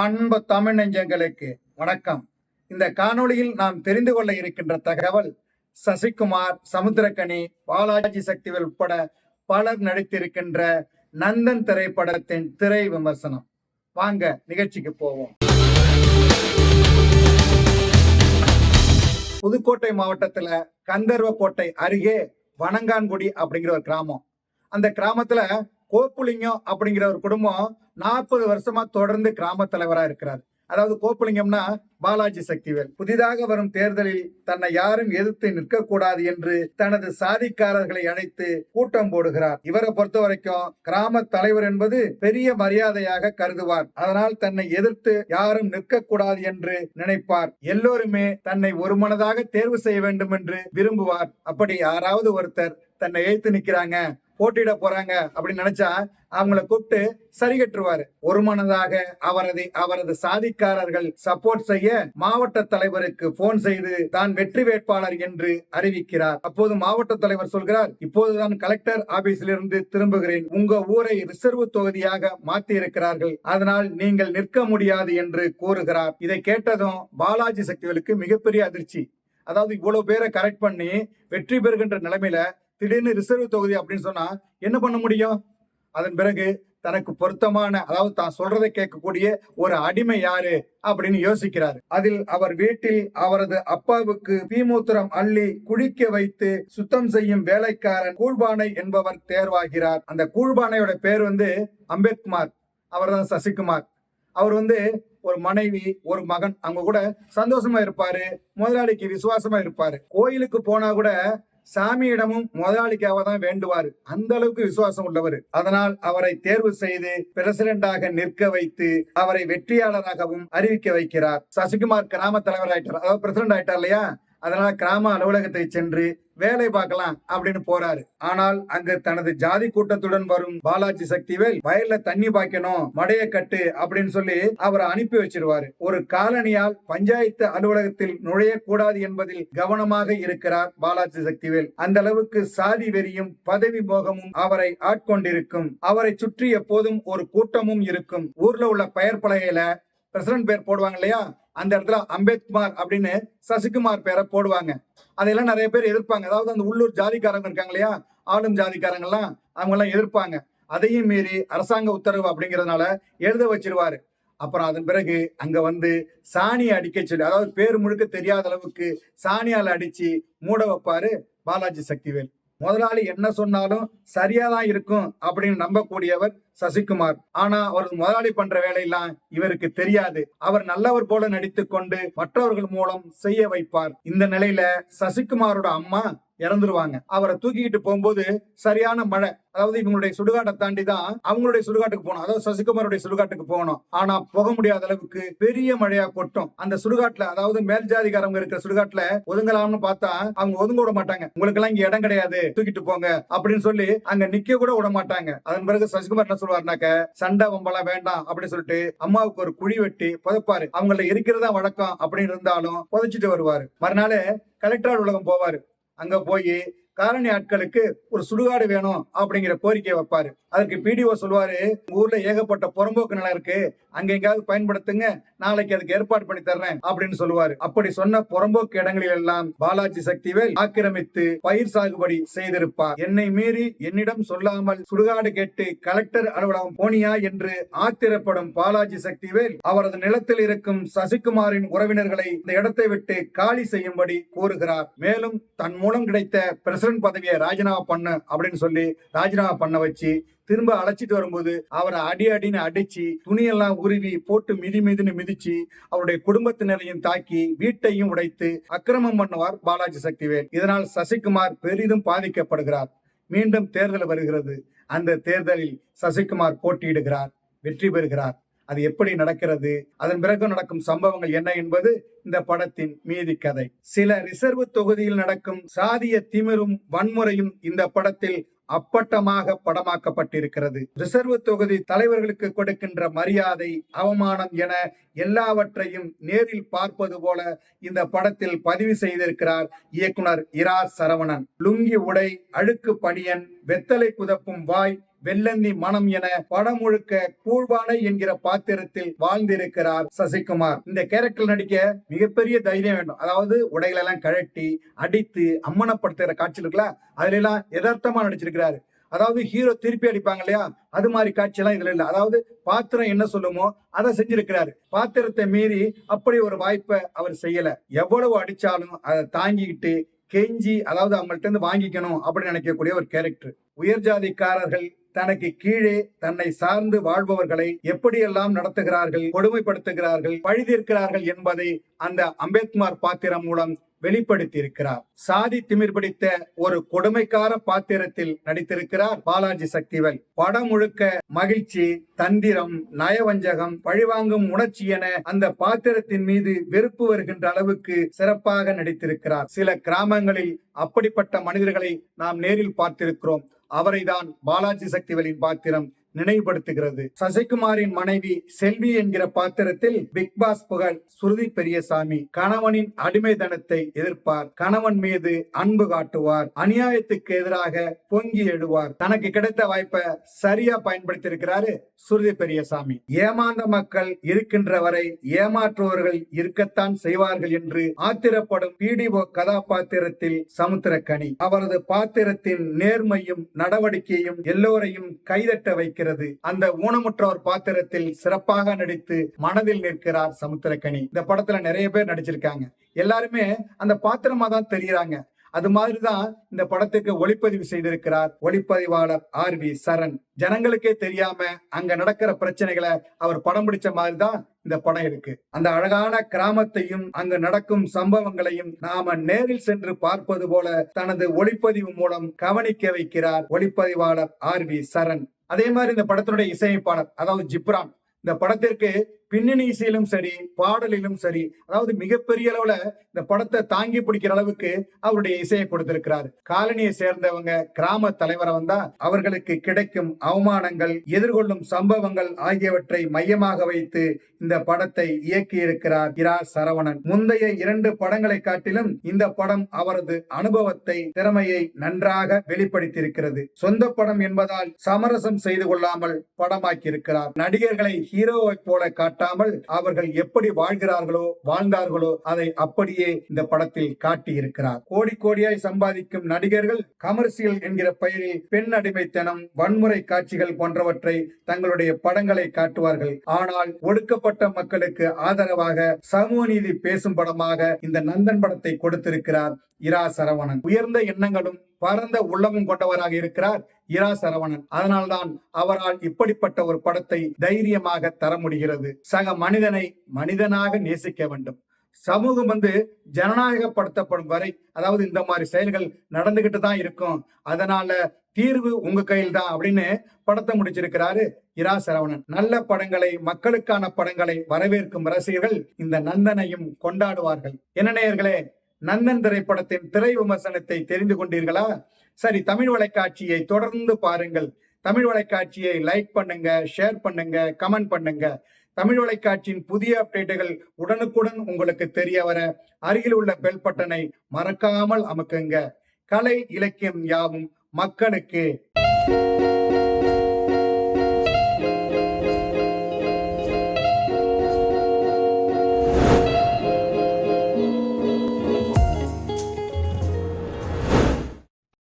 அன்பு தமிழ் நெஞ்சங்களுக்கு வணக்கம். இந்த காணொளியில் நாம் தெரிந்து கொள்ள இருக்கின்ற தகவல், சசிகுமார், சமுத்திரக்கனி, பாலாஜி சக்திவேல் உட்பட பலர் நடித்திருக்கின்ற நந்தன் திரைப்படத்தின் திரை விமர்சனம். வாங்க நிகழ்ச்சிக்கு போவோம். புதுக்கோட்டை மாவட்டத்துல கந்தர்வக்கோட்டை அருகே வனங்கான்குடி அப்படிங்கிற ஒரு கிராமம். அந்த கிராமத்துல கோப்புலிங்கம் அப்படிங்கிற ஒரு குடும்பம் 40 வருஷமா தொடர்ந்து கிராம தலைவரா இருக்கிறார். அதாவது கோப்புலிங்கம்னா பாலாஜி சக்திவேல். புதிதாக வரும் தேர்தலில் தன்னை யாரும் எதிர்த்து நிற்கக்கூடாது என்று தனது சாதிக்காரர்களை அழைத்து கூட்டம் போடுகிறார். இவரை பொறுத்த வரைக்கும் கிராம தலைவர் என்பது பெரிய மரியாதையாக கருதுவார். அதனால் தன்னை எதிர்த்து யாரும் நிற்கக்கூடாது என்று நினைப்பார். எல்லோருமே தன்னை ஒருமனதாக தேர்வு செய்ய வேண்டும் என்று விரும்புவார். அப்படி யாராவது ஒருத்தர் தன்னை எதிர்த்து நிக்கிறாங்க, போட்டியிட போறாங்க அப்படின்னு நினைச்சா அவங்கள கூப்பிட்டு சரி கட்டுருவாரு. ஒரு மனதாக அவரது சாதிக்காரர்கள் சப்போர்ட் செய்ய மாவட்ட தலைவருக்கு போன் செய்து தான் வெற்றி வேட்பாளர் என்று அறிவிக்கிறார். அப்போது மாவட்ட தலைவர் சொல்கிறார், இப்போதுதான் கலெக்டர் ஆபீஸில் இருந்து திரும்புகிறேன். உங்க ஊரை ரிசர்வ் தொகுதியாக மாற்றி இருக்கிறார்கள், அதனால் நீங்கள் நிற்க முடியாது என்று கூறுகிறார். இதை கேட்டதும் பாலாஜி சக்திவேலுக்கு மிகப்பெரிய அதிர்ச்சி. அதாவது இவ்வளவு பேரை கரெக்ட் பண்ணி வெற்றி பெறுகின்ற நிலைமையில திடீர்னு ரிசர்வ் தொகுதி அப்படின்னு சொன்னா என்ன பண்ண முடியும்? அதன் பிறகு தனக்கு பொருத்தமான, அதாவது தான் சொல்றதை கேட்கக்கூடிய ஒரு அடிமை யாரு அப்படின்னு யோசிக்கிறார். அதில் அவர் வீட்டில் அவரது அப்பாவுக்கு பீமூத்திரம் அள்ளி குளிக்க வைத்து சுத்தம் செய்யும் வேலைக்காரன் கூழ்பானை என்பவர் தேர்வாகிறார். அந்த கூழ்பானையோட பேர் அம்பேத்குமார். அவர் தான் சசிகுமார். அவர் ஒரு மனைவி, ஒரு மகன், அவங்க கூட சந்தோஷமா இருப்பாரு. முதலாளிக்கு விசுவாசமா இருப்பாரு. கோயிலுக்கு போனா கூட சாமியிடமும் முதலாளிக்காக தான் வேண்டுவார். அந்த அளவுக்கு விசுவாசம் உள்ளவர். அதனால் அவரை தேர்வு செய்து பிரசிடண்டாக நிற்க வைத்து அவரை வெற்றியாளராகவும் அறிவிக்க வைக்கிறார். சசிகுமார் கிராம தலைவர் ஆயிட்டார், அதாவது பிரசிடண்ட் ஆயிட்டார் இல்லையா? அதனால கிராம அலுவலகத்தை சென்று வேலை பார்க்கலாம் அப்படின்னு போறாரு. ஆனால் அங்கு தனது ஜாதி கூட்டத்துடன் வரும் பாலாஜி சக்திவேல் வயல்ல தண்ணி பாய்க்கணும், மடைய கட்டு அப்படின்னு சொல்லி அவரை அனுப்பி வச்சிருவாரு. ஒரு காலனியால் பஞ்சாயத்து அலுவலகத்தில் நுழையக்கூடாது என்பதில் கவனமாக இருக்கிறார் பாலாஜி சக்திவேல். அந்த அளவுக்கு சாதி வெறியும் பதவி மோகமும் அவரை ஆட்கொண்டிருக்கும். அவரை சுற்றி எப்போதும் ஒரு கூட்டமும் இருக்கும். ஊர்ல உள்ள பெயர் பலகையில பிரசிடண்ட் பேர் போடுவாங்க இல்லையா, அந்த இடத்துல அம்பேத்குமார் அப்படின்னு சசிகுமார் பேரை போடுவாங்க. அதெல்லாம் நிறைய பேர் எதிர்ப்பாங்க. அதாவது அந்த உள்ளூர் ஜாதிக்காரங்க இருக்காங்க இல்லையா, ஆளும் ஜாதிக்காரங்க எல்லாம் அவங்க எல்லாம் எதிர்ப்பாங்க. அதையும் மீறி அரசாங்க உத்தரவு அப்படிங்கறதுனால எழுத வச்சிருவாரு. அப்புறம் அதன் பிறகு அங்க சாணியை அடிக்க சொல்லி, அதாவது பேர் முழுக்க தெரியாத அளவுக்கு சாணியால அடிச்சு மூட வைப்பாரு பாலாஜி சக்திவேல். முதலாளி என்ன சொன்னாலும் சரியாதான் இருக்கும் அப்படின்னு நம்பக்கூடியவர் சசிகுமார். ஆனா அவர் முதலாளி பண்ற வேலையெல்லாம் இவருக்கு தெரியாது. அவர் நல்லவர் போல நடித்துக் கொண்டு மற்றவர்கள் மூலம் செய்ய வைப்பார். இந்த நிலையில சசிகுமாரோட அம்மா இறந்துருவாங்க. அவரை தூக்கிட்டு போகும்போது சரியான மழை. அதாவது இவங்களுடைய சுடுகாட்டை தாண்டி தான் அவங்களுடைய சுடுகாட்டுக்கு போகணும், அதாவது சசிகுமாருடைய சுடுகாட்டுக்கு போகணும். ஆனா போக முடியாத அளவுக்கு பெரிய மழையா கொட்டும். அந்த சுடுகாட்டுல, அதாவது மேல் ஜாதிகாரங்க இருக்கிற சுடுகாட்டுல ஒதுங்கலாம்னு பார்த்தா அவங்க ஒதுங்க விட மாட்டாங்க. உங்களுக்கு எல்லாம் இங்க இடம் கிடையாது, தூக்கிட்டு போங்க அப்படின்னு சொல்லி அங்க நிக்க கூட விட மாட்டாங்க. அதன் பிறகு சசிகுமார் என்ன சொல்லுவாருனாக்க, சண்டை வம்பெல்லாம் வேண்டாம் அப்படின்னு சொல்லிட்டு அம்மாவுக்கு ஒரு குழி வெட்டி புதைப்பாரு. அவங்கள இருக்கிறதா வழக்கம் அப்படின்னு இருந்தாலும் புதைச்சிட்டு வருவாரு. மறுநாள் கலெக்டர் அலுவலகம் போவாரு. அங்க போய் காலனி ஆட்களுக்கு ஒரு சுடுகாடு வேணும் அப்படிங்கிற கோரிக்கையை வைப்பாரு. அதுக்கு பிடிஓ சொல்லுவாரு, ஊர்ல ஏகப்பட்ட புறம்போக்கு நிலம் இருக்கு, அங்க எங்காவது பயன்படுத்துங்க, நாளைக்கு அதுக்கு ஏற்பாடு பண்ணி தர்றேன் அப்படின்னு சொல்லுவாரு. அப்படி சொன்ன புறம்போக்கு இடங்களில் எல்லாம் பாலாஜி சக்திவேல் ஆக்கிரமித்து பயிர் சாகுபடி செய்திருப்பார். என்னை மீறி என்னிடம் சொல்லாமல் சுடுகாடு கேட்டு கலெக்டர் அலுவலகம் போனியா என்று ஆத்திரப்படும் பாலாஜி சக்திவேல் அவரது நிலத்தில் இருக்கும் சசிகுமாரின் உறவினர்களை இந்த இடத்தை விட்டு காலி செய்யும்படி கூறுகிறார். மேலும் தன் மூலம் கிடைத்த பிரசிடண்ட் பதவியை ராஜினாமா பண்ண அப்படின்னு சொல்லி ராஜினாமா பண்ண வச்சு திரும்ப அழைச்சிட்டு வரும்போது அவரை அடின்னு அடிச்சு துணியெல்லாம் உருவி போட்டு மிதின்னு மிதிச்சு அவருடைய குடும்பத்தினரையும் தாக்கி வீட்டையும் உடைத்து அக்கிரமம் பண்ணுவார் பாலாஜி சக்திவேல். இதனால் சசிகுமார் பெரிதும் பாதிக்கப்படுகிறார். மீண்டும் தேர்தல் வருகிறது. அந்த தேர்தலில் சசிகுமார் போட்டியிடுகிறார், வெற்றி பெறுகிறார். அது எப்படி நடக்கிறது, அதன் பிறகு நடக்கும் சம்பவங்கள் என்ன என்பது இந்த படத்தின் மீதி கதை. சில ரிசர்வ் தொகுதியில் நடக்கும் சாதிய திமிரும் வன்முறையும் இந்த படத்தில் அப்பட்டமாக படமாக்கப்பட்டிருக்கிறது. ரிசர்வ் தொகுதி தலைவர்களுக்கு கொடுக்கின்ற மரியாதை, அவமானம் என எல்லாவற்றையும் நேரில் பார்ப்பது போல இந்த படத்தில் பதிவு செய்திருக்கிறார் இயக்குனர் இரா சரவணன். லுங்கி உடை, அழுக்கு பனியன், வெத்தலை குதப்பும் வாய், வெள்ளந்தி மனம் என படம் முழுக்க கூழ்வானை என்கிற பாத்திரத்தில் வாழ்ந்திருக்கிறார் சசிகுமார். இந்த கேரக்டர் நடிக்க மிகப்பெரிய தைரியம் வேண்டும். அதாவது உடைகளெல்லாம் கழட்டி அடித்து அம்மனப்படுத்துகிற காட்சி இருக்குல்ல, அதுல எல்லாம் யதார்த்தமா நடிச்சிருக்கிறாரு. அதாவது ஹீரோ திருப்பி அடிப்பாங்க இல்லையா, அது மாதிரி காட்சி எல்லாம் இதுல இல்ல. அதாவது பாத்திரம் என்ன சொல்லுமோ அதை செஞ்சிருக்கிறாரு. பாத்திரத்தை மீறி அப்படி ஒரு வாய்ப்பை அவர் செய்யல. எவ்வளவு அடிச்சாலும் அதை தாங்கிக்கிட்டு கெஞ்சி, அதாவது அவங்கள்ட்ட இருந்து வாங்கிக்கணும் அப்படின்னு நினைக்கக்கூடிய ஒரு கேரக்டர். உயர் ஜாதிக்காரர்கள் தனக்கு கீழே தன்னை சார்ந்து வாழ்பவர்களை எப்படியெல்லாம் நடத்துகிறார்கள், கொடுமைப்படுத்துகிறார்கள், பழிதீர்க்கிறார்கள் என்பதை அந்த அம்பேத்கர் பாத்திரம் மூலம் வெளிப்படுத்தி இருக்கிறார். சாதி திமிர் பிடித்த ஒரு கொடுமைக்கார பாத்திரத்தில் நடித்திருக்கிறார் பாலாஜி சக்திவேல். படம் முழுக்க மகிழ்ச்சி, தந்திரம், நயவஞ்சகம், பழிவாங்கும் உணர்ச்சி என அந்த பாத்திரத்தின் மீது வெறுப்பு வருகின்ற அளவுக்கு சிறப்பாக நடித்திருக்கிறார். சில கிராமங்களில் அப்படிப்பட்ட மனிதர்களை நாம் நேரில் பார்த்திருக்கிறோம். அவரைதான் பாலாஜி சக்திவேலின் பாத்திரம் நினைவுபடுத்துகிறது. சசிகுமாரின் மனைவி செல்வி என்கிற பாத்திரத்தில் பிக் பாஸ் புகழ் சுருதி பெரியசாமி கணவனின் அடிமைத்தனத்தை எதிர்ப்பார். கணவன் மீது அன்பு காட்டுவார். அநியாயத்துக்கு எதிராக பொங்கி எழுவார். தனக்கு கிடைத்த வாய்ப்பை சரியா பயன்படுத்தி இருக்கிறாரு சுருதி பெரியசாமி. ஏமாந்த மக்கள் இருக்கின்ற வரை ஏமாற்றுவர்கள் இருக்கத்தான் செய்வார்கள் என்று ஆத்திரப்படும் பிடிஓ கதாபாத்திரத்தில் சமுத்திரக்கனி. அவரது பாத்திரத்தின் நேர்மையும் நடவடிக்கையும் எல்லோரையும் கைதட்ட வைக்கிறது. அந்த ஊனமுற்றவர் பாத்திரத்தில் சிறப்பாக நடித்து மனதில் நிற்கிறார் சமுத்திரக்கனி. இந்த படத்துல நிறைய பேர் நடிச்சிருக்காங்க. எல்லாருமே அந்த பாத்திரமா தான் தெரியுறாங்க. அது மாதிரிதான் இந்த படத்துக்கு ஒளிப்பதிவு செய்திருக்கிறார் ஒளிப்பதிவாளர் RV சரண். ஜனங்களுக்கே தெரியாம அங்க நடக்கிற பிரச்சனைகளை அவர் படம் பிடிச்ச மாதிரிதான் இந்த படம் இருக்கு. அந்த அழகான கிராமத்தையும் அங்கு நடக்கும் சம்பவங்களையும் நாம நேரில் சென்று பார்ப்பது போல தனது ஒளிப்பதிவு மூலம் கவனிக்க வைக்கிறார் ஒளிப்பதிவாளர் RV சரண். அதே மாதிரி இந்த படத்தினுடைய இசையமைப்பாளர் அதாவது ஜிப்ரான் இந்த படத்திற்கு பின்னணி இசையிலும் சரி, பாடலிலும் சரி, அதாவது மிகப்பெரிய அளவுல இந்த படத்தை தாங்கி பிடிக்கிற அளவுக்கு அவருடைய இசையை கொடுத்திருக்கிறார். காலனியை சேர்ந்தவங்க கிராம தலைவரை வந்தா அவர்களுக்கு கிடைக்கும் அவமானங்கள், எதிர்கொள்ளும் சம்பவங்கள் ஆகியவற்றை மையமாக வைத்து இந்த படத்தை இயக்கி இருக்கிறார் இரா சரவணன். முந்தைய 2 படங்களை காட்டிலும் இந்த படம் அவரது அனுபவத்தை, திறமையை நன்றாக வெளிப்படுத்தியிருக்கிறது. சொந்த படம் என்பதால் சமரசம் செய்து கொள்ளாமல் படமாக்கி இருக்கிறார். நடிகர்களை ஹீரோவை போல காட்டாமல் அவர்கள் எப்படி வாழ்ந்தார்களோ அதை அப்படியே இந்த படத்தில் காட்டி இருக்கிறார். கோடி கோடியாய் சம்பாதிக்கும் நடிகர்கள் கமர்சியல் என்கிற பெயரில் பெண் அடிமைத்தனம், வன்முறை காட்சிகள் போன்றவற்றை தங்களுடைய படங்களை காட்டுவார்கள். ஆனால் ஒடுக்கப்பட்ட மக்களுக்கு ஆதரவாக சமூக நீதி பேசும் படமாக இந்த நந்தன் படத்தை கொடுத்திருக்கிறார் இரா சரவணன். உயர்ந்த எண்ணங்களும் பரந்த உள்ளமும் கொண்டவராக இருக்கிறார் இரா சரவணன். அதனால்தான் அவரால் இப்படிப்பட்ட ஒரு படத்தை தைரியமாக தர முடிகிறது. சக மனிதனை மனிதனாக நேசிக்க வேண்டும். சமூகம் ஜனநாயகப்படுத்தப்படும் வரை, அதாவது இந்த மாதிரி செயல்கள் நடந்துகிட்டு தான் இருக்கும், அதனால தீர்வு உங்க கையில் தான் அப்படின்னு படத்தை முடிச்சிருக்கிறாரு இரா சரவணன். நல்ல படங்களை, மக்களுக்கான படங்களை வரவேற்கும் ரசிகர்கள் இந்த நந்தனையும் கொண்டாடுவார்கள். என்ன நேயர்களே, நந்தன் திரைப்படத்தின் திரை விமர்சனத்தை தெரிந்து கொண்டீர்களா? சரி, தமிழ் வலைக்காட்சியை தொடர்ந்து பாருங்கள். தமிழ் வலைக்காட்சியை லைக் பண்ணுங்க, ஷேர் பண்ணுங்க, கமெண்ட் பண்ணுங்க. தமிழ் வலைக்காட்சியின் புதிய அப்டேட்டுகள் உடனுக்குடன் உங்களுக்கு தெரிய வர அருகில் உள்ள பெல் பட்டனை மறக்காமல் அமுக்குங்க. கலை இலக்கியம் யாவும் மக்களுக்கு.